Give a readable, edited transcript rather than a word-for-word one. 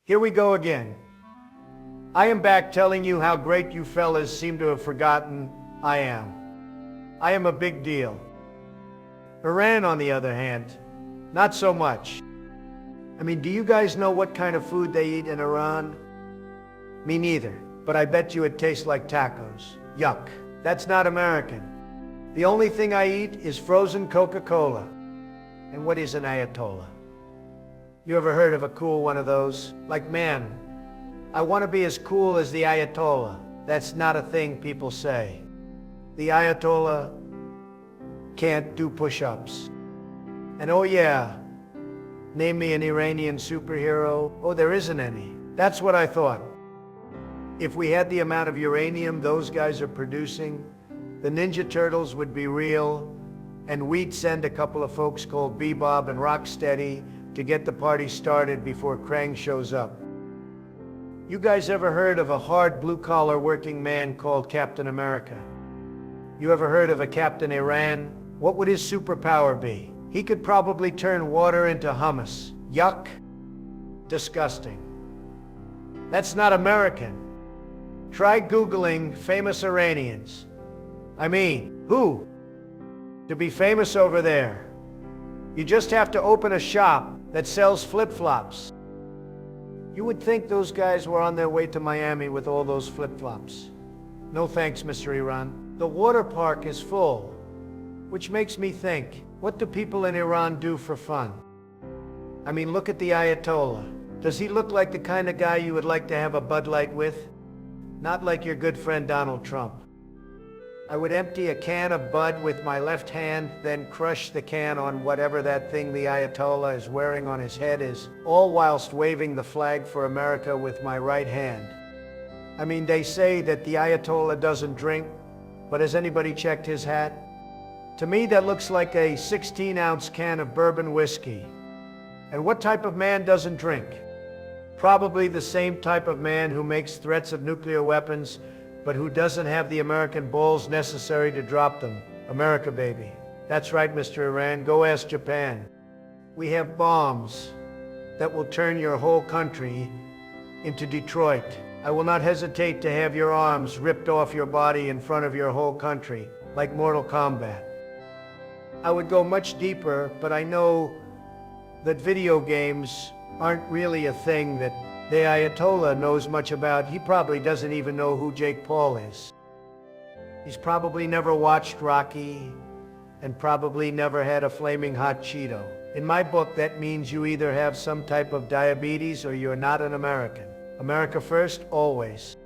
Here we go again. I am back telling you how great you fellas seem to have forgotten I am. I am a big deal. Iran, on the other hand, not so much. I mean, do you guys know what kind of food they eat in Iran? Me neither, but I bet you it tastes like tacos. Yuck. That's not American. The only thing I eat is frozen Coca-Cola. And what is an Ayatollah? You ever heard of a cool one of those? Like, man, I want to be as cool as the Ayatollah. That's not a thing people say. The Ayatollah can't do push-ups. And oh yeah, name me an Iranian superhero. Oh, there isn't any. That's what I thought. If we had the amount of uranium those guys are producing, the Ninja Turtles would be real, and we'd send a couple of folks called Bebop and Rocksteady to get the party started before Krang shows up. You guys ever heard of a hard blue-collar working man called Captain America? You ever heard of a Captain Iran? What would his superpower be? He could probably turn water into hummus. Yuck. Disgusting. That's not American. Try Googling famous Iranians. I mean, who? To be famous over there, you just have to open a shop that sells flip-flops. You would think those guys were on their way to Miami with all those flip-flops. No thanks, Mr. Iran. The water park is full, which makes me think, what do people in Iran do for fun? I mean, look at the Ayatollah. Does he look like the kind of guy you would like to have a Bud Light with? Not like your good friend Donald Trump. I would empty a can of Bud with my left hand, then crush the can on whatever that thing the Ayatollah is wearing on his head is, all whilst waving the flag for America with my right hand. I mean, they say that the Ayatollah doesn't drink, but has anybody checked his hat? To me, that looks like a 16-ounce can of bourbon whiskey. And what type of man doesn't drink? Probably the same type of man who makes threats of nuclear weapons, but who doesn't have the American balls necessary to drop them. America, baby. That's right, Mr. Iran. Go ask Japan. We have bombs that will turn your whole country into Detroit. I will not hesitate to have your arms ripped off your body in front of your whole country, like Mortal Kombat. I would go much deeper, but I know that video games aren't really a thing that the Ayatollah knows much about. He probably doesn't even know who Jake Paul is. He's probably never watched Rocky and probably never had a flaming hot Cheeto. In my book, that means you either have some type of diabetes or you're not an American. America first, always.